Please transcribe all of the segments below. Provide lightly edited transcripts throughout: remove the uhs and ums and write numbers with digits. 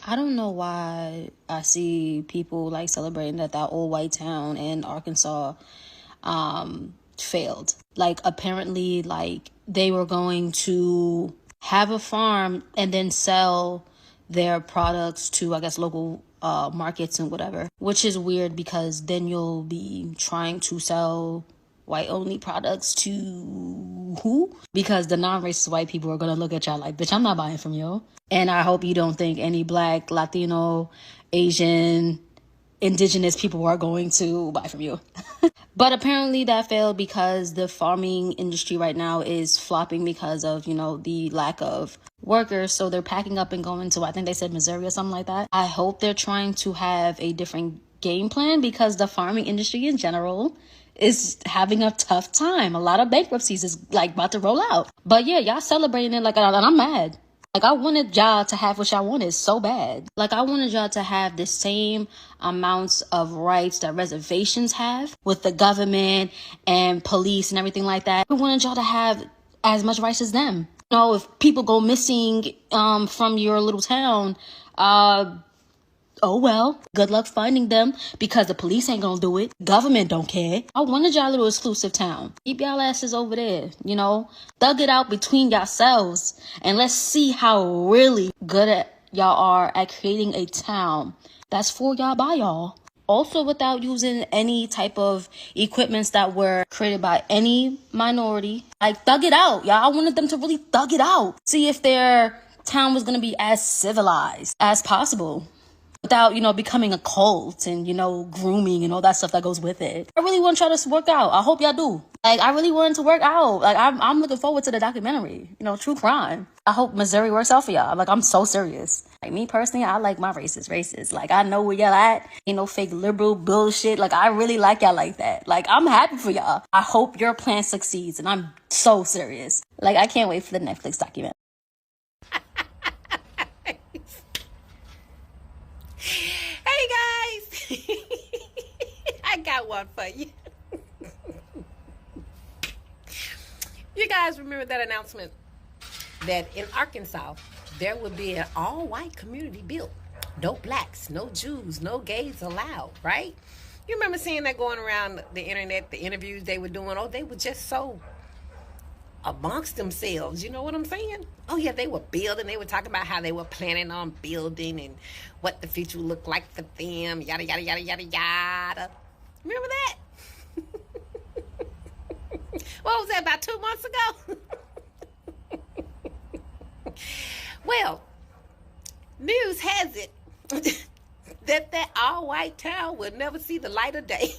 I don't know why I see people like celebrating that old white town in Arkansas failed. Like, apparently, like, they were going to have a farm and then sell their products to, I guess, local markets and whatever, which is weird because then you'll be trying to sell white only products to who? Because the non-racist white people are gonna look at y'all like, bitch, I'm not buying from you. And I hope you don't think any Black, Latino, Asian, indigenous people are going to buy from you. But apparently that failed because the farming industry right now is flopping because of, the lack of workers. So they're packing up and going to, I think they said Missouri or something like that. I hope they're trying to have a different game plan because the farming industry in general is having a tough time. A lot of bankruptcies is like about to roll out. But yeah, y'all celebrating it and I'm mad. Like, I wanted y'all to have what y'all wanted so bad. Like, I wanted y'all to have the same amounts of rights that reservations have with the government and police and everything like that. We wanted y'all to have as much rights as them. If people go missing from your little town, oh well, good luck finding them because the police ain't gonna do it. Government don't care. I wanted y'all little exclusive town. Keep y'all asses over there, Thug it out between yourselves and let's see how really good at y'all are at creating a town that's for y'all by y'all. Also without using any type of equipments that were created by any minority. Like, thug it out, y'all. I wanted them to really thug it out. See if their town was gonna be as civilized as possible. Without, becoming a cult and, grooming and all that stuff that goes with it. I really want y'all to work out. I hope y'all do. Like, I really want it to work out. Like, I'm looking forward to the documentary, true crime. I hope Missouri works out for y'all. Like, I'm so serious. Like, me personally, I like my races. Like, I know where y'all at. Ain't no fake liberal bullshit. Like, I really like y'all like that. Like, I'm happy for y'all. I hope your plan succeeds. And I'm so serious. Like, I can't wait for the Netflix documentary. Hey guys, I got one for you. You guys remember that announcement that in Arkansas there would be an all-white community built? No blacks, no Jews, no gays allowed, right? You remember seeing that going around the internet, the interviews they were doing? Oh, they were just so amongst themselves, you know what I'm saying? Oh yeah, they were building, they were talking about how they were planning on building and what the future would look like for them, yada yada yada yada yada. Remember that? What was that, about 2 months ago? Well, news has it that all-white town will never see the light of day.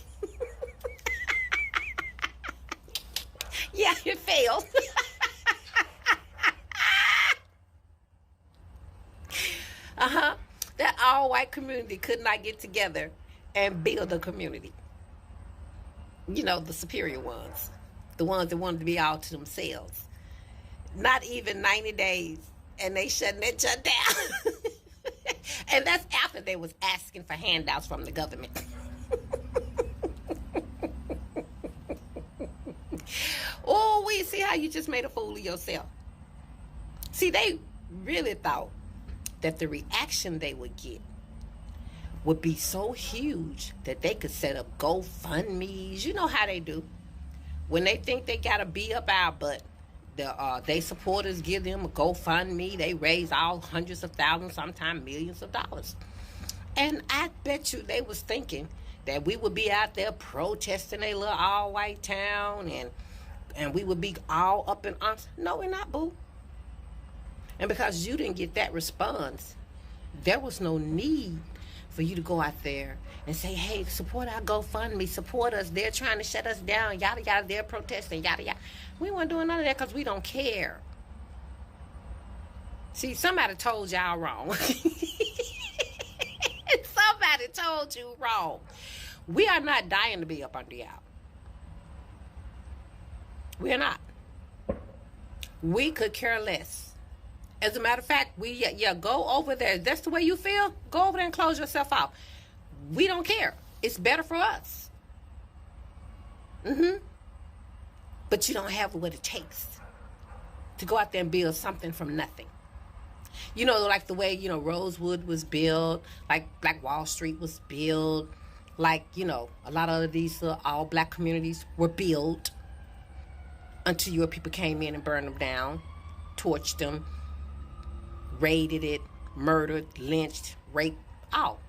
Yeah, it failed. That all-white community could not get together and build a community. The superior ones. The ones that wanted to be all to themselves. Not even 90 days, and they shut down. And that's after they was asking for handouts from the government. Oh, we see how you just made a fool of yourself. See, they really thought that the reaction they would get would be so huge that they could set up GoFundMes. You know how they do. When they think they got to be up our butt, they supporters give them a GoFundMe. They raise all hundreds of thousands, sometimes millions of dollars. And I bet you they was thinking that we would be out there protesting a little all-white town and we would be all up in arms. No, we're not, boo. And because you didn't get that response, there was no need for you to go out there and say, hey, support our GoFundMe, support us. They're trying to shut us down, yada, yada, they're protesting, yada, yada. We weren't doing none of that because we don't care. See, somebody told y'all wrong. Somebody told you wrong. We are not dying to be up under y'all. We are not. We could care less. As a matter of fact, go over there. If that's the way you feel, go over there and close yourself out. We don't care. It's better for us. But you don't have what it takes to go out there and build something from nothing. You know, like the way, Rosewood was built, like Black Wall Street was built, like, a lot of these all black communities were built until your people came in and burned them down, torched them, raided it, murdered, lynched, raped, all.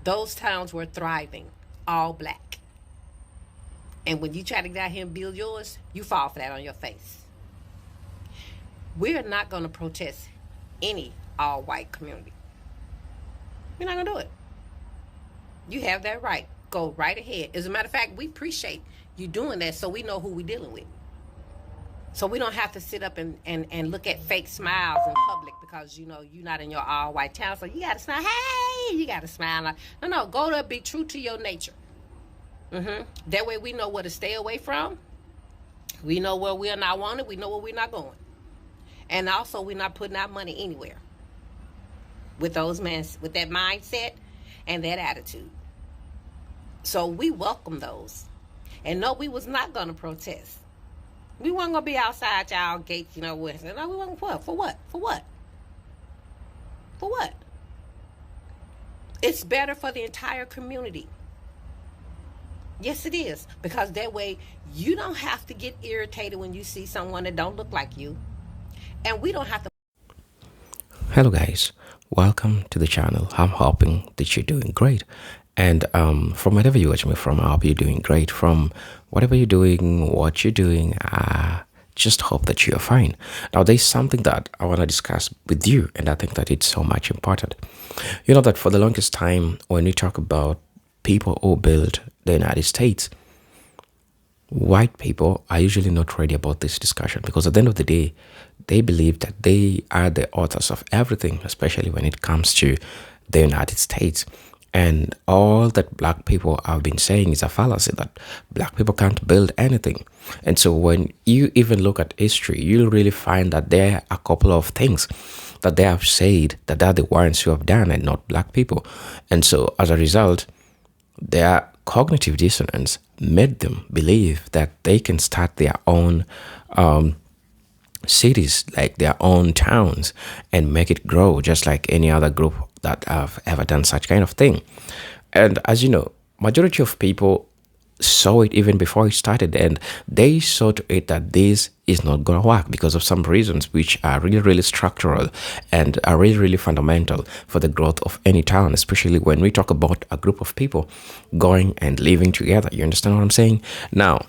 Those towns were thriving, all black. And when you try to get out here and build yours, you fall for that on your face. We're not going to protest any all-white community. We're not going to do it. You have that right. Go right ahead. As a matter of fact, we appreciate you doing that so we know who we're dealing with. So we don't have to sit up and look at fake smiles in public because, you're not in your all-white town. So you got to smile. Hey, you got to smile. No, go to be true to your nature. That way we know where to stay away from. We know where we're not wanted. We know where we're not going. And also, we're not putting our money anywhere with with that mindset and that attitude. So we welcome those. And no, we was not going to protest. We weren't going to be outside y'all gates, with. No, we weren't. For what? For what? For what? It's better for the entire community. Yes, it is. Because that way, you don't have to get irritated when you see someone that don't look like you. And we don't have to. Hello guys, welcome to the channel. I'm hoping that you're doing great. And from whatever you're watching me from, I hope you're doing great. From whatever you're doing, what you're doing, I just hope that you're fine. Now, there's something that I want to discuss with you, and I think that it's so much important. You know that for the longest time, when we talk about people who built the United States, white people are usually not ready about this discussion because at the end of the day, they believe that they are the authors of everything, especially when it comes to the United States. And all that black people have been saying is a fallacy, that black people can't build anything. And so when you even look at history, you'll really find that there are a couple of things that they have said that they're the ones who have done and not black people. And so as a result, their cognitive dissonance made them believe that they can start their own cities, like their own towns, and make it grow just like any other group that have ever done such kind of thing. And as you know, majority of people saw it even before it started, and they saw to it that this is not going to work because of some reasons which are really structural and are really fundamental for the growth of any town, especially when we talk about a group of people going and living together. You understand what I'm saying? Now,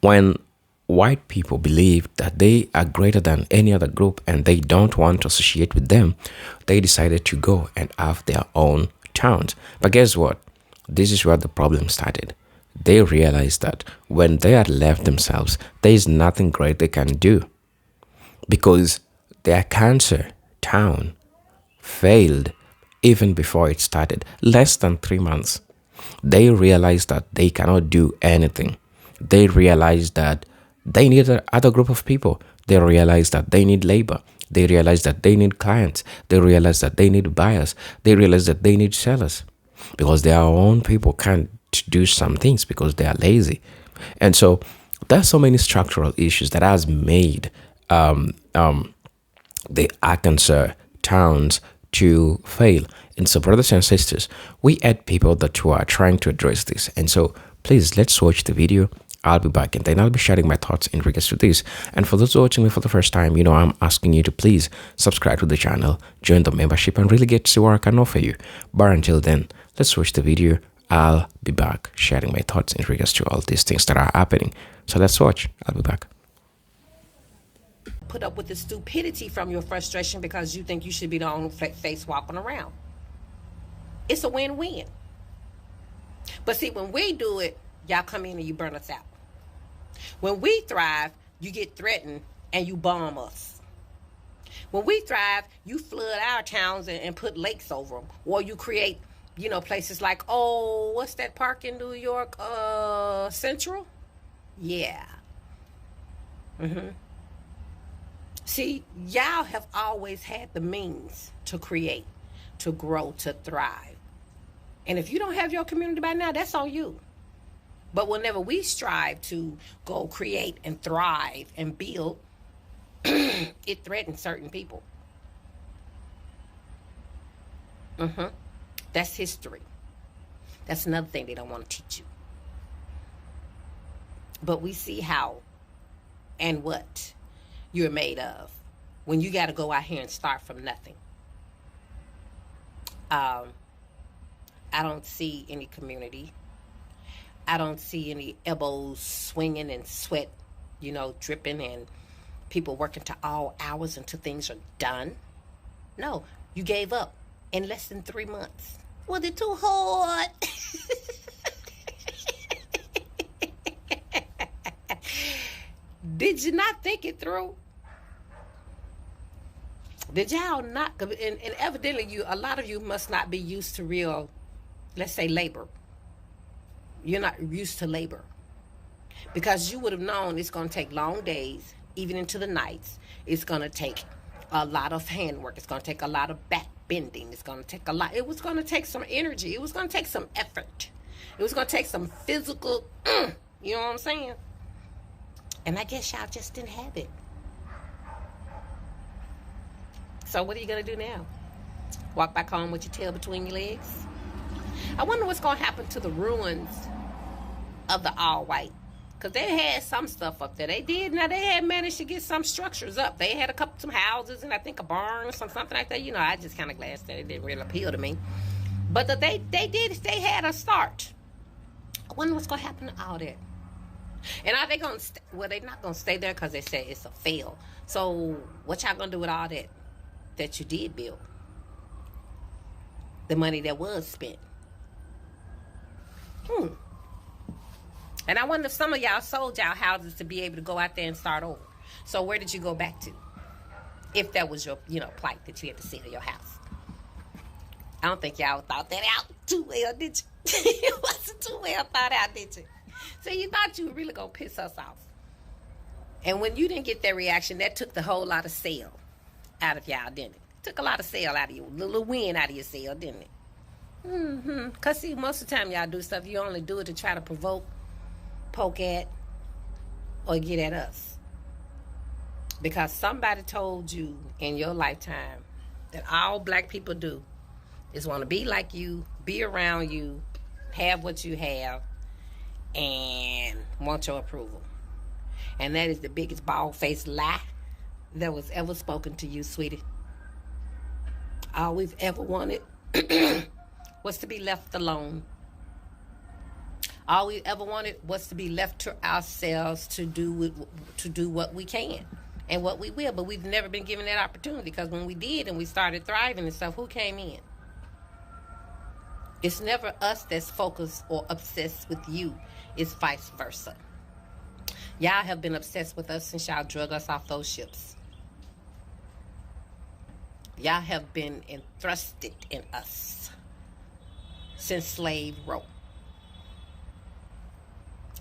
when white people believe that they are greater than any other group and they don't want to associate with them, they decided to go and have their own towns. But guess what? This is where the problem started. They realized that when they had left themselves, there is nothing great they can do because their cancer town failed even before it started, less than 3 months. They realized that they cannot do anything. They realized that they need another group of people. They realize that they need labor. They realize that they need clients. They realize that they need buyers. They realize that they need sellers because their own people can't do some things because they are lazy. And so there's so many structural issues that has made the Arkansas towns to fail. And so, brothers and sisters, we had people that who are trying to address this. And so please, let's watch the video. I'll be back and then I'll be sharing my thoughts in regards to this. And for those watching me for the first time, I'm asking you to please subscribe to the channel, join the membership, and really get to see what I can offer you. But until then, let's watch the video. I'll be back sharing my thoughts in regards to all these things that are happening. So let's watch. I'll be back. Put up with the stupidity from your frustration because you think you should be the only face walking around. It's a win-win. But see, when we do it, y'all come in and you burn us out. When we thrive, you get threatened and you bomb us. When we thrive, you flood our towns and put lakes over them. Or you create, places like, what's that park in New York? Central? Yeah. See, y'all have always had the means to create, to grow, to thrive. And if you don't have your community by now, that's on you. But whenever we strive to go create and thrive and build, It threatens certain people. That's history. That's another thing they don't want to teach you. But we see how and what you're made of when you got to go out here and start from nothing. I don't see any community. I don't see any elbows swinging and sweat, dripping, and people working to all hours until things are done. No, you gave up in less than 3 months. Was it too hard? Did you not think it through? Did y'all not? And evidently, a lot of you must not be used to real, let's say, labor. You're not used to labor. Because you would have known it's going to take long days, even into the nights. It's going to take a lot of handwork. It's going to take a lot of back bending. It's going to take a lot. It was going to take some energy. It was going to take some effort. It was going to take some physical, you know what I'm saying? And I guess y'all just didn't have it. So what are you going to do now? Walk back home with your tail between your legs? I wonder what's going to happen to the ruins of the all-white. Because they had some stuff up there. They did. Now, they had managed to get some structures up. They had some houses and I think a barn or something like that. I just kind of glanced at it. It didn't really appeal to me. But they they had a start. I wonder what's going to happen to all that. And are they going to, well, they're not going to stay there because they say it's a fail. So what y'all going to do with all that you did build? The money that was spent. And I wonder if some of y'all sold y'all houses to be able to go out there and start over. So where did you go back to? If that was your, plight that you had to sell your house. I don't think y'all thought that out too well, did you? It wasn't too well thought out, did you? So you thought you were really going to piss us off. And when you didn't get that reaction, that took the whole lot of sale out of y'all, didn't it? Took a lot of sale out of you, a little wind out of your sail, didn't it? Because, see, most of the time y'all do stuff, you only do it to try to provoke, poke at, or get at us. Because somebody told you in your lifetime that all black people do is want to be like you, be around you, have what you have, and want your approval. And that is the biggest bald-faced lie that was ever spoken to you, sweetie. All we've ever wanted was to be left alone. All we ever wanted was to be left to ourselves to do what we can and what we will. But we've never been given that opportunity, because when we did and we started thriving and stuff, who came in? It's never us that's focused or obsessed with you. It's vice versa. Y'all have been obsessed with us since y'all drug us off those ships. Y'all have been entrusted in us since slave row.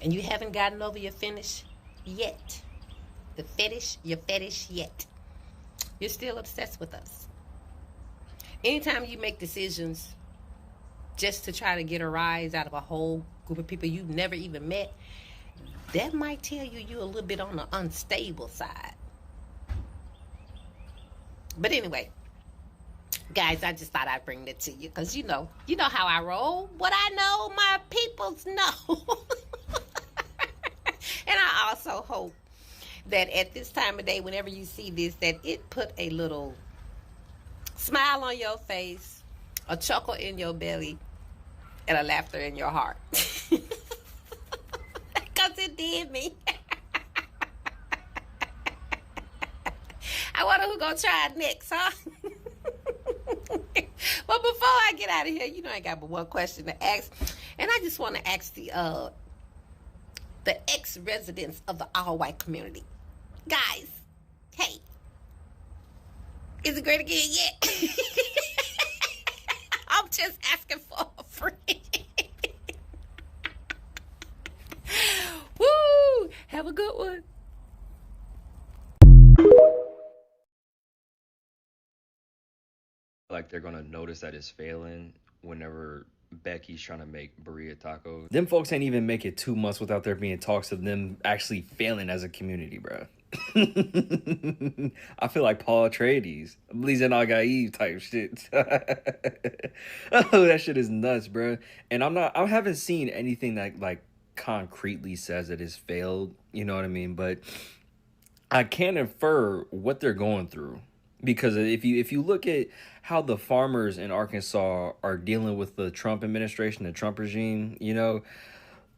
And you haven't gotten over your fetish yet. Your fetish yet. You're still obsessed with us. Anytime you make decisions just to try to get a rise out of a whole group of people you've never even met, that might tell you're a little bit on the unstable side. But anyway, guys, I just thought I'd bring that to you, because you know how I roll. What I know, my peoples know. And I also hope that at this time of day, whenever you see this, that it put a little smile on your face, a chuckle in your belly, and a laughter in your heart. Because it did me. I wonder who's going to try it next, huh? But before I get out of here, I got but one question to ask. And I just want to ask the ex-residents of the all-white community. Guys, hey, is it great again yet? I'm just asking for a friend. Woo! Have a good one. Like, they're gonna notice that it's failing whenever Becky's trying to make burrito tacos. Them folks ain't even make it 2 months without there being talks of them actually failing as a community, bro. I feel like Paul Atreides. Believes in I got Eve type shit. Oh, that shit is nuts, bro. And I haven't seen anything that like concretely says that it's failed. You know what I mean? But I can infer what they're going through. Because if you look at how the farmers in Arkansas are dealing with the Trump administration, the Trump regime,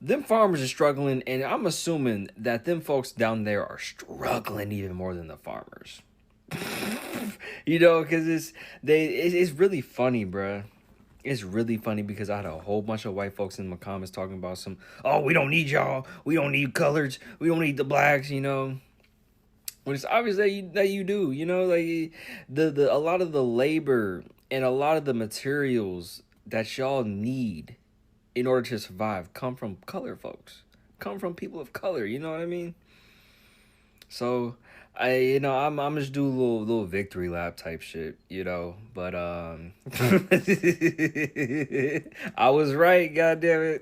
them farmers are struggling, and I'm assuming that them folks down there are struggling even more than the farmers. Because it's really funny, bruh. It's really funny because I had a whole bunch of white folks in my comments talking about oh, we don't need y'all, we don't need coloreds, we don't need the blacks, When it's obvious that you do, like the a lot of the labor and a lot of the materials that y'all need in order to survive come from colored folks, come from people of color. You know what I mean? So I'm just do a little victory lap type shit, But I was right, goddammit.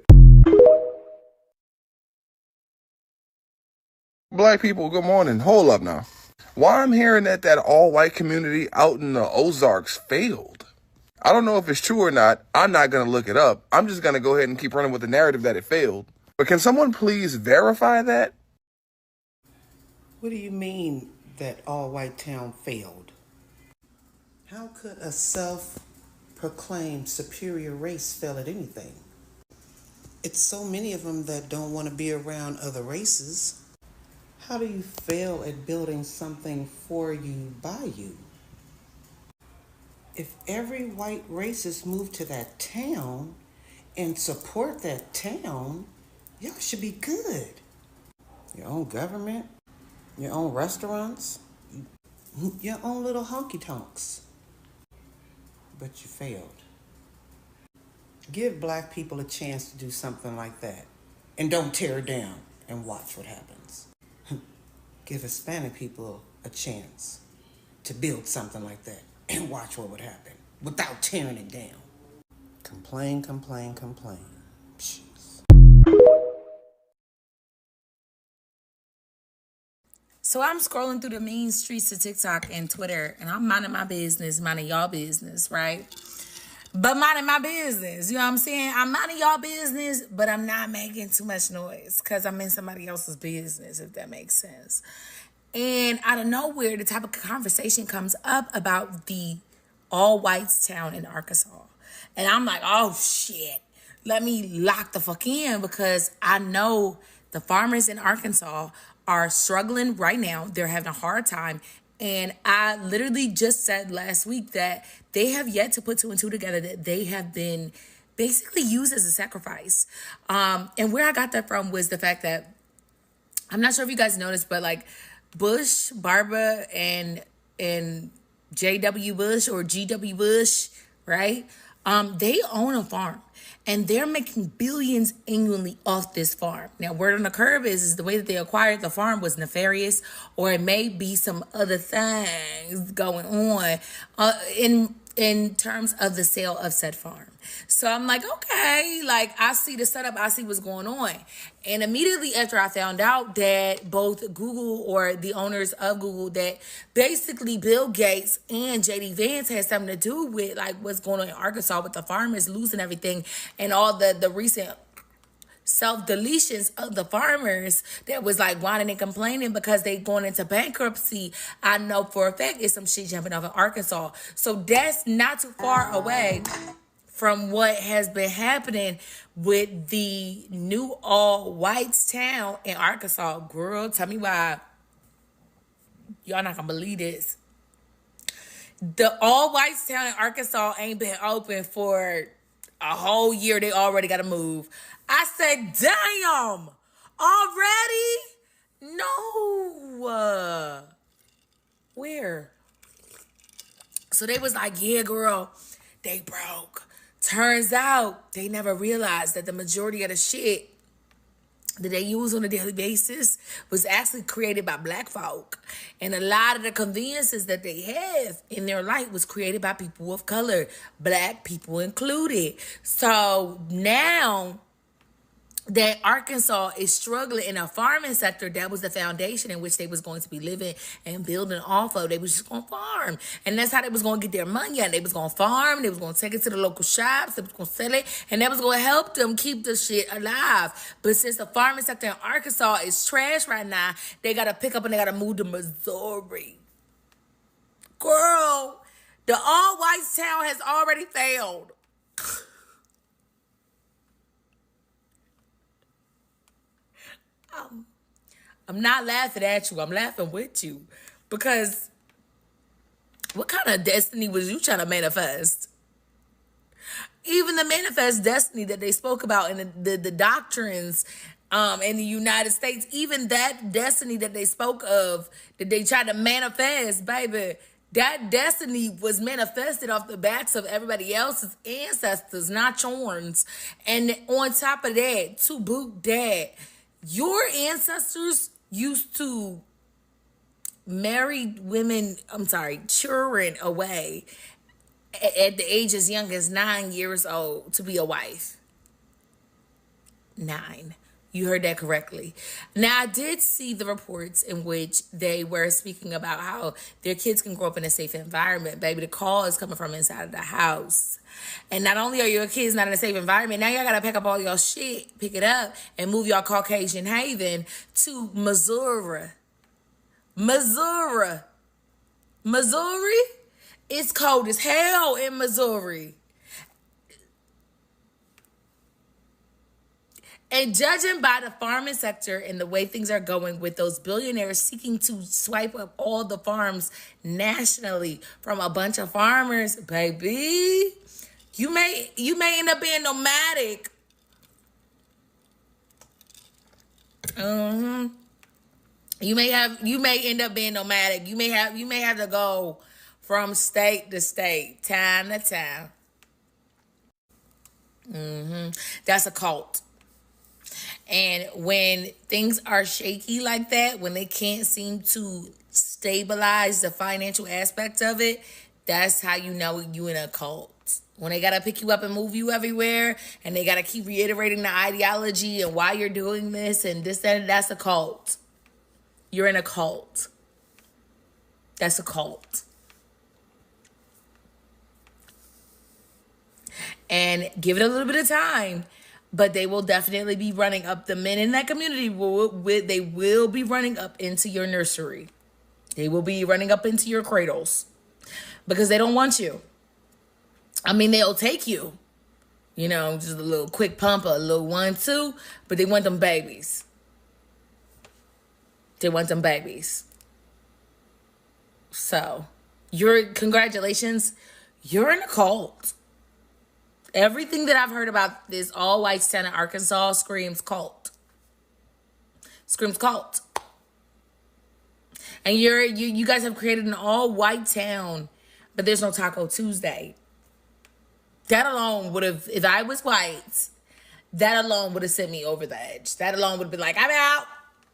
Black people, good morning. Hold up now. Why I'm hearing that all-white community out in the Ozarks failed? I don't know if it's true or not. I'm not going to look it up. I'm just going to go ahead and keep running with the narrative that it failed. But can someone please verify that? What do you mean that all-white town failed? How could a self-proclaimed superior race fail at anything? It's so many of them that don't want to be around other races. How do you fail at building something for you, by you? If every white racist moved to that town and support that town, y'all should be good. Your own government, your own restaurants, your own little honky-tonks. But you failed. Give black people a chance to do something like that. And don't tear it down and watch what happens. Give Hispanic people a chance to build something like that and watch what would happen without tearing it down. Complain, complain, complain. Jeez. So I'm scrolling through the mean streets of TikTok and Twitter, and I'm minding my business, minding y'all business, right? But minding my business, you know what I'm saying? I'm minding y'all business, but I'm not making too much noise because I'm in somebody else's business, if that makes sense. And out of nowhere, the topic of conversation comes up about the all-whites town in Arkansas. And I'm like, oh, shit. Let me lock the fuck in because I know the farmers in Arkansas are struggling right now. They're having a hard time. And I literally just said last week that they have yet to put two and two together, that they have been basically used as a sacrifice. And where I got that from was the fact that, I'm not sure if you guys noticed, but like Bush, Barbara, and J.W. Bush or G.W. Bush, right? They own a farm. And they're making billions annually off this farm. Now, word on the curb is the way that they acquired the farm was nefarious, or it may be some other things going on in terms of the sale of said farm. So I'm like, okay, like I see the setup, I see what's going on. And immediately after I found out that both Google or the owners of Google, that basically Bill Gates and JD Vance had something to do with like what's going on in Arkansas with the farmers losing everything and all the recent self-deletions of the farmers that was like whining and complaining because they going into bankruptcy. I know for a fact it's some shit jumping off in Arkansas. So that's not too far away from what has been happening with the new all-whites town in Arkansas. Girl, tell me why. Y'all not gonna believe this. The all-whites town in Arkansas ain't been open for a whole year. They already gotta move. I said, damn, already? No. Where? So they was like, yeah, girl, they broke. Turns out they never realized that the majority of the shit that they use on a daily basis was actually created by black folk. And a lot of the conveniences that they have in their life was created by people of color, black people included. So now that Arkansas is struggling in a farming sector. That was the foundation in which they was going to be living and building off of. They was just going to farm. And that's how they was going to get their money. And they was going to farm. They was going to take it to the local shops. They was going to sell it. And that was going to help them keep the shit alive. But since the farming sector in Arkansas is trash right now, they got to pick up and they got to move to Missouri. Girl, the all-white town has already failed. I'm not laughing at you. I'm laughing with you. Because what kind of destiny was you trying to manifest? Even the manifest destiny that they spoke about in the doctrines in the United States, even that destiny that they spoke of, that they tried to manifest, baby, that destiny was manifested off the backs of everybody else's ancestors, not yours. And on top of that, to boot that, your ancestors used to marry children away at the age as young as 9 years old to be a wife. 9. You heard that correctly. Now, I did see the reports in which they were speaking about how their kids can grow up in a safe environment. Baby, the call is coming from inside of the house. And not only are your kids not in a safe environment, now y'all got to pack up all your shit, pick it up, and move your Caucasian haven to Missouri. Missouri. It's cold as hell in Missouri. And judging by the farming sector and the way things are going with those billionaires seeking to swipe up all the farms nationally from a bunch of farmers, baby, you may end up being nomadic. You may end up being nomadic. You may have to go from state to state, time to time. That's a cult. And when things are shaky like that, when they can't seem to stabilize the financial aspect of it, that's how you know you in a cult. When they got to pick you up and move you everywhere, and they got to keep reiterating the ideology and why you're doing this and this, that, and that's a cult. You're in a cult. That's a cult. And give it a little bit of time. But they will definitely be running up. The men in that community they will be running up into your nursery. They will be running up into your cradles because they don't want you. I mean, they'll take you, just a little quick pump, a little 1-2, but they want them babies. They want them babies. So, congratulations, you're in a cult. Everything that I've heard about this all-white town in Arkansas screams cult. Screams cult. And you guys have created an all-white town, but there's no Taco Tuesday. That alone would have, if I was white, that alone would have sent me over the edge. That alone would have been like, I'm out.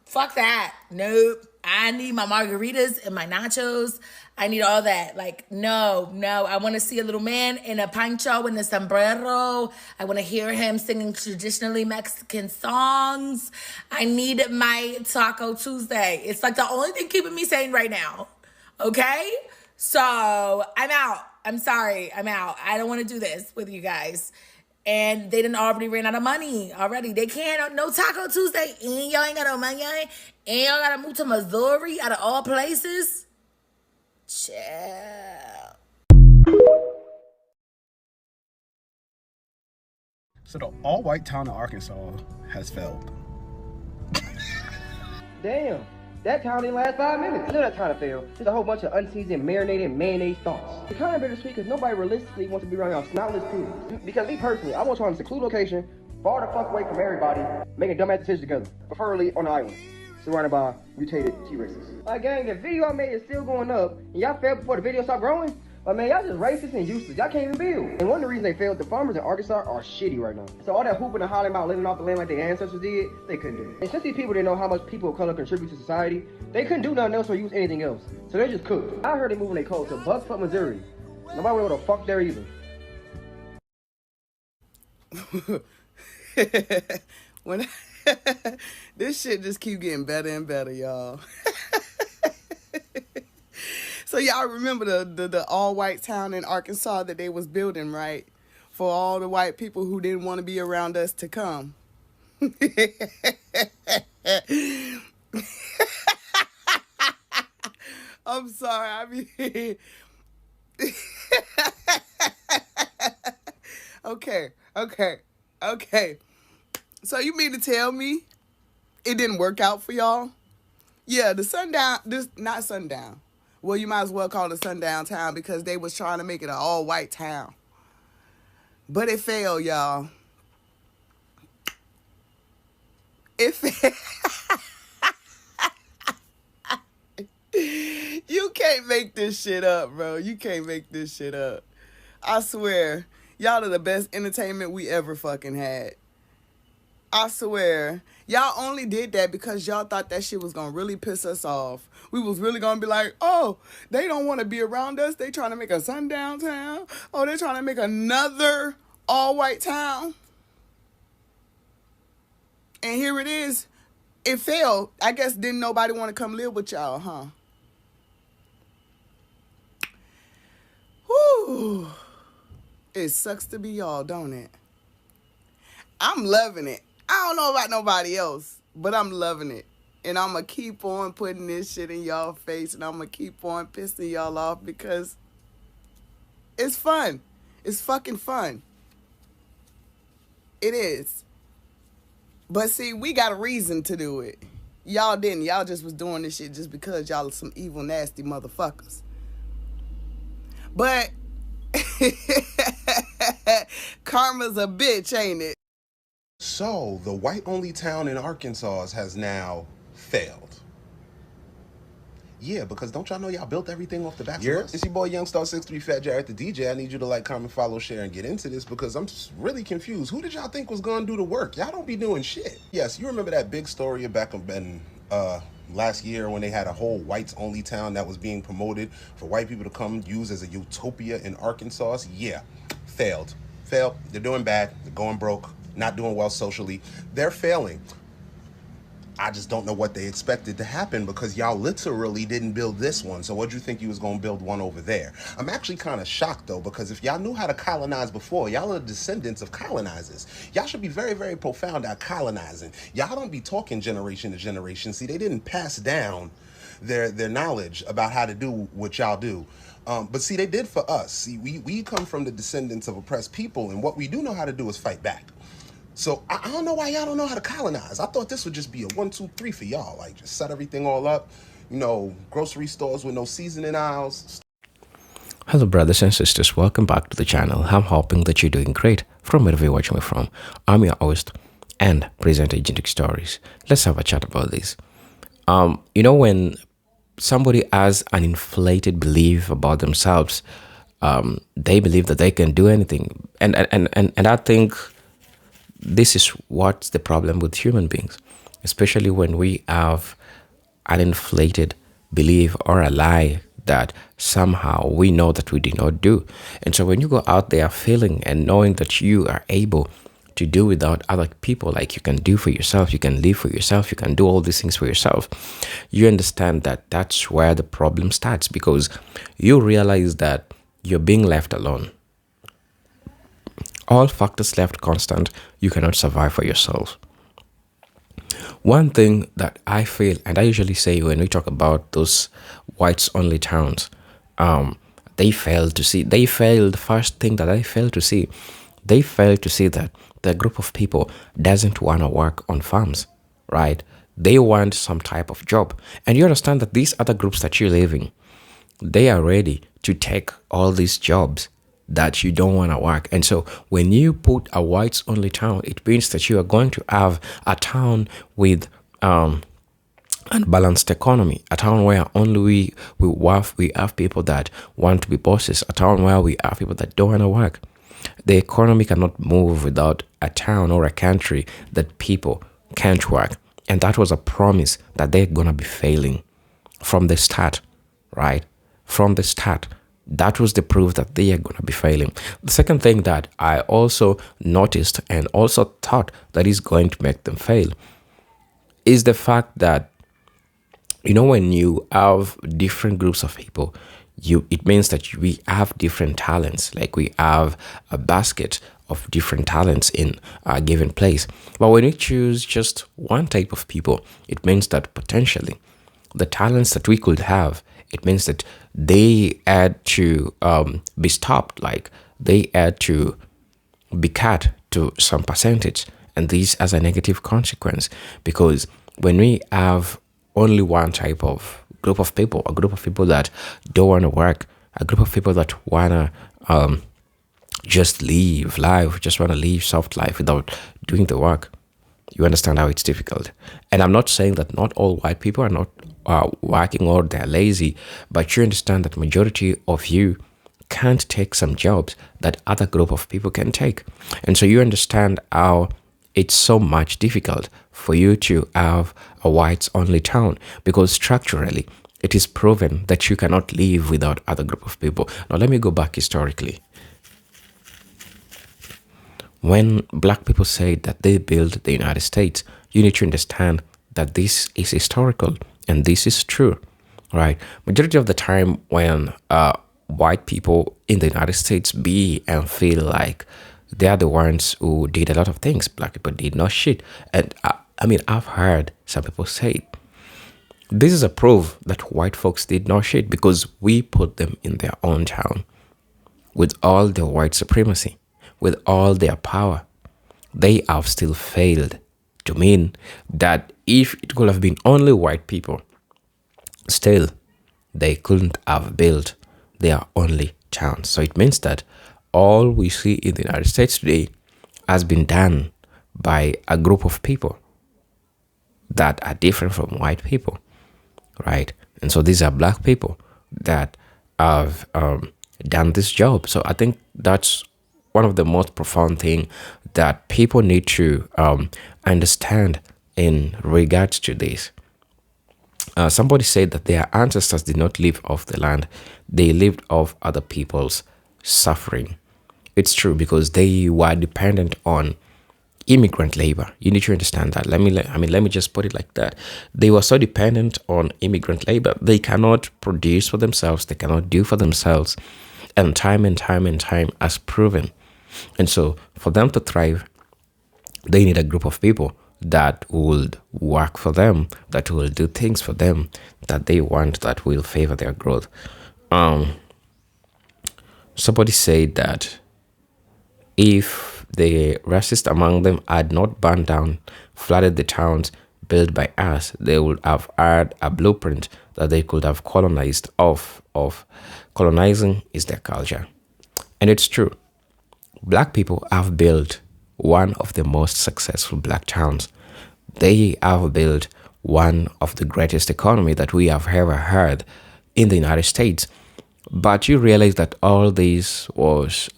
Fuck that. Nope. I need my margaritas and my nachos. I need all that. Like, no. I want to see a little man in a poncho and a sombrero. I want to hear him singing traditionally Mexican songs. I need my Taco Tuesday. It's like the only thing keeping me sane right now. Okay? So, I'm out. I'm sorry. I'm out. I don't want to do this with you guys. And they done already ran out of money already. They can't, no Taco Tuesday. And y'all ain't got no money. And y'all got to move to Missouri out of all places. Chill. So the all-white town of Arkansas has failed. Damn, that town didn't last 5 minutes. I knew that town failed. There's a whole bunch of unseasoned, marinated mayonnaise thoughts. It's kind of bittersweet because nobody realistically wants to be around y'all snotless pigs. Because me personally, I want y'all in a secluded location, far the fuck away from everybody, making dumbass decisions together. Preferably on an island, surrounded by mutated T-Rexes. Like, gang, the video I made is still going up, and y'all failed before the video stopped growing? But man, y'all just racist and useless. Y'all can't even build. And one of the reasons they failed, the farmers in Arkansas are shitty right now. So all that hooping and hollering about living off the land like their ancestors did, they couldn't do it. And since these people didn't know how much people of color contribute to society, they couldn't do nothing else or use anything else. So they just cooked. I heard they moving their code to Buckfuck, Missouri. Nobody would know the fuck there either. when this shit just keep getting better and better, y'all. So y'all remember the all white town in Arkansas that they was building, right? For all the white people who didn't want to be around us to come. I'm sorry. I mean, okay. So you mean to tell me it didn't work out for y'all? Yeah, not sundown. Well, you might as well call it a sundown town because they was trying to make it an all white town. But it failed, y'all. It failed. You can't make this shit up, bro. You can't make this shit up. I swear, y'all are the best entertainment we ever fucking had. I swear. Y'all only did that because y'all thought that shit was gonna really piss us off. We was really gonna be like, oh, they don't want to be around us. They trying to make a sundown town. Oh, they're trying to make another all-white town. And here it is. It failed. I guess didn't nobody want to come live with y'all, huh? Whew. It sucks to be y'all, don't it? I'm loving it. I don't know about nobody else, but I'm loving it. And I'm going to keep on putting this shit in y'all face, and I'm going to keep on pissing y'all off because it's fun. It's fucking fun. It is. But see, we got a reason to do it. Y'all didn't. Y'all just was doing this shit just because y'all are some evil, nasty motherfuckers. But karma's a bitch, ain't it? So, the white-only town in Arkansas has now failed. Yeah, because don't y'all know y'all built everything off the backs of us? It's your boy Youngstar63 Fat Jared the DJ. I need you to like, comment, follow, share, and get into this because I'm just really confused. Who did y'all think was gonna do the work? Y'all don't be doing shit. Yes, you remember that big story back in last year when they had a whole whites-only town that was being promoted for white people to come use as a utopia in Arkansas? Yeah, failed. Failed. They're doing bad. They're going broke. Not doing well socially. They're failing. I just don't know what they expected to happen because y'all literally didn't build this one. So what'd you think you was going to build one over there? I'm actually kind of shocked, though, because if y'all knew how to colonize before, y'all are descendants of colonizers. Y'all should be very, very profound at colonizing. Y'all don't be talking generation to generation. See, they didn't pass down their knowledge about how to do what y'all do. But see, they did for us. See, we come from the descendants of oppressed people, and what we do know how to do is fight back. So I don't know why y'all don't know how to colonize. I thought this would just be a 1, 2, 3 for y'all. Like, just set everything all up. You know, grocery stores with no seasoning aisles. Hello brothers and sisters, welcome back to the channel. I'm hoping that you're doing great from wherever you're watching me from. I'm your host and presenter Agentic Stories. Let's have a chat about this. You know, when somebody has an inflated belief about themselves, they believe that they can do anything. And I think this is what's the problem with human beings, especially when we have an inflated belief or a lie that somehow we know that we did not do. And so when you go out there feeling and knowing that you are able to do without other people, like you can do for yourself, you can live for yourself, you can do all these things for yourself, you understand that that's where the problem starts, because you realize that you're being left alone. All factors left constant, you cannot survive for yourself. One thing that I feel, and I usually say when we talk about those whites-only towns, they failed to see. The first thing that I failed to see, they failed to see that the group of people doesn't want to work on farms, right? They want some type of job. And you understand that these other groups that you live in, they are ready to take all these jobs that you don't want to work. And so when you put a whites only town, it means that you are going to have a town with unbalanced economy, a town where only we have people that want to be bosses, a town where we have people that don't want to work. The economy cannot move without a town or a country that people can't work. And that was a promise that they're going to be failing from the start, right? From the start. that was the proof that they are going to be failing. The second thing that I also noticed and also thought that is going to make them fail is the fact that, when you have different groups of people, it means that we have different talents. Like we have a basket of different talents in a given place. But when you choose just one type of people, it means that potentially the talents that we could have, it means that they had to be stopped. Like they had to be cut to some percentage. And this has a negative consequence, because when we have only one type of group of people, a group of people that don't want to work, a group of people that want to just live life, just want to live soft life without doing the work, you understand how it's difficult. And I'm not saying that not all white people are not working or they're lazy, but you understand that majority of you can't take some jobs that other group of people can take. And so you understand how it's so much difficult for you to have a whites only town, because structurally it is proven that you cannot live without other group of people. Now let me go back historically. When black people say that they built the United States, you need to understand that this is historical and this is true, right? Majority of the time when white people in the United States be and feel like they are the ones who did a lot of things, black people did not shit. And I've heard some people say, this is a proof that white folks did not shit because we put them in their own town with all their white supremacy, with all their power. They have still failed to mean that if it could have been only white people, still they couldn't have built their only town. So it means that all we see in the United States today has been done by a group of people that are different from white people, right? And so these are black people that have done this job. So I think that's one of the most profound thing that people need to understand in regards to this. Somebody said that their ancestors did not live off the land; they lived off other people's suffering. It's true, because they were dependent on immigrant labor. You need to understand that. Let me just put it like that. They were so dependent on immigrant labor. They cannot produce for themselves. They cannot do for themselves. And time has proven. And so for them to thrive, they need a group of people that would work for them, that will do things for them that they want, that will favor their growth. Somebody said that if the racist among them had not burned down, flooded the towns built by us, they would have had a blueprint that they could have colonized off of. Colonizing is their culture. And it's true. Black people have built one of the most successful black towns. They have built one of the greatest economy that we have ever heard in the United States. But you realize that all this was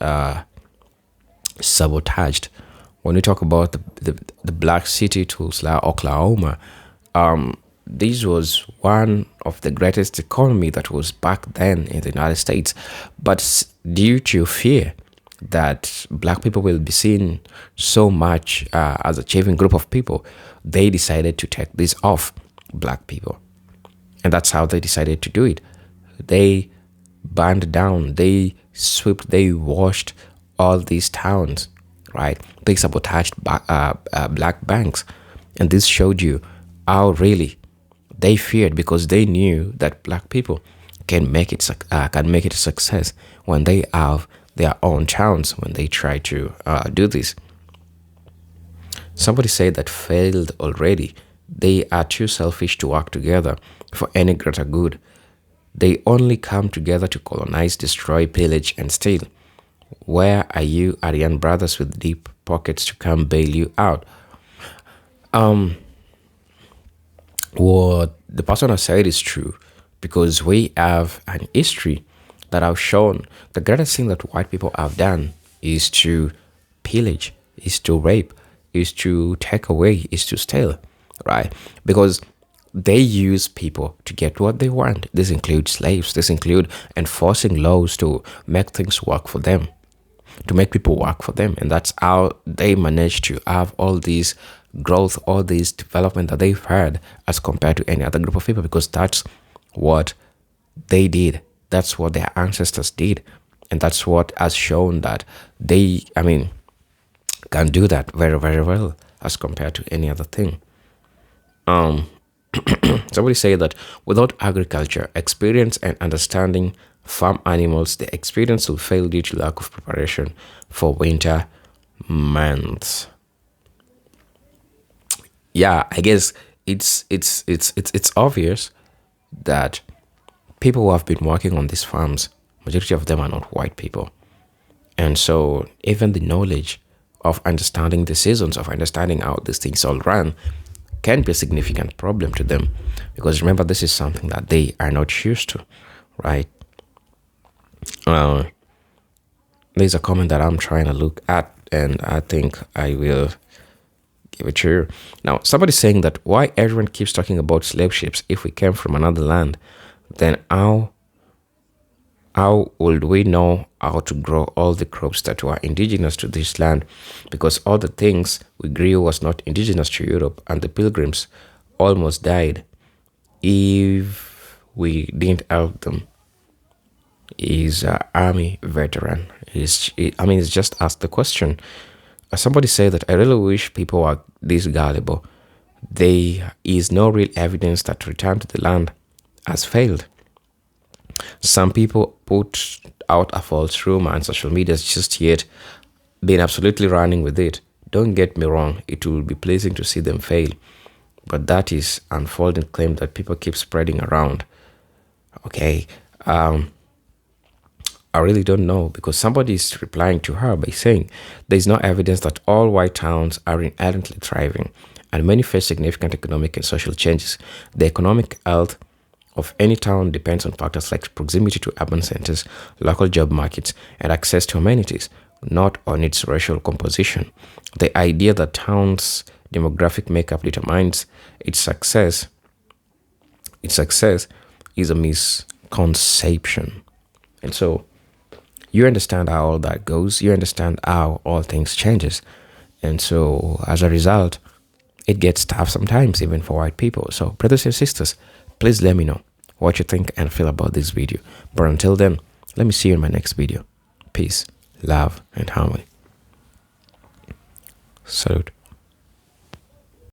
sabotaged. When we talk about the black city Tulsa, Oklahoma, this was one of the greatest economy that was back then in the United States. But due to fear that black people will be seen so much as achieving group of people, they decided to take this off black people. And that's how they decided to do it. They burned down, they swept, they washed all these towns, right? They sabotaged black banks. And this showed you how really they feared, because they knew that black people can make it a success when they have their own towns, when they try to do this. Somebody said that failed already. They are too selfish to work together for any greater good. They only come together to colonize, destroy, pillage, and steal. Where are you, Aryan brothers with deep pockets to come bail you out? What the person has said is true, because we have an history that have shown the greatest thing that white people have done is to pillage, is to rape, is to take away, is to steal, right? Because they use people to get what they want. This includes slaves. This include enforcing laws to make things work for them, to make people work for them. And that's how they manage to have all these growth, all this development that they've had as compared to any other group of people, because that's what they did. That's what their ancestors did. And that's what has shown that they, can do that very, very well as compared to any other thing. Somebody said that without agriculture, experience and understanding farm animals, the experience will fail due to lack of preparation for winter months. Yeah, I guess it's obvious that people who have been working on these farms, majority of them are not white people. And so even the knowledge of understanding the seasons, of understanding how these things all run, can be a significant problem to them. Because remember, this is something that they are not used to, right? There's a comment that I'm trying to look at, and I think I will give it to you. Now, somebody's saying that why everyone keeps talking about slave ships if we came from another land, then how would we know how to grow all the crops that were indigenous to this land? Because all the things we grew was not indigenous to Europe, and the pilgrims almost died if we didn't help them. He's an army veteran. He's just asked the question. Somebody said that I really wish people were this gullible. There is no real evidence that return to the land has failed. Some people put out a false rumor, and social media has just yet been absolutely running with it. Don't get me wrong, it will be pleasing to see them fail, but that is an unfolding claim that people keep spreading around. Okay, I really don't know, because somebody is replying to her by saying there is no evidence that all white towns are inherently thriving, and many face significant economic and social changes. The economic health of any town depends on factors like proximity to urban centers, local job markets, and access to amenities, not on its racial composition. The idea that towns' demographic makeup determines its success is a misconception. And so you understand how all that goes. You understand how all things changes. And so as a result, it gets tough sometimes, even for white people. So brothers and sisters, please let me know what you think and feel about this video. But until then, let me see you in my next video. Peace, love, and harmony. Salute.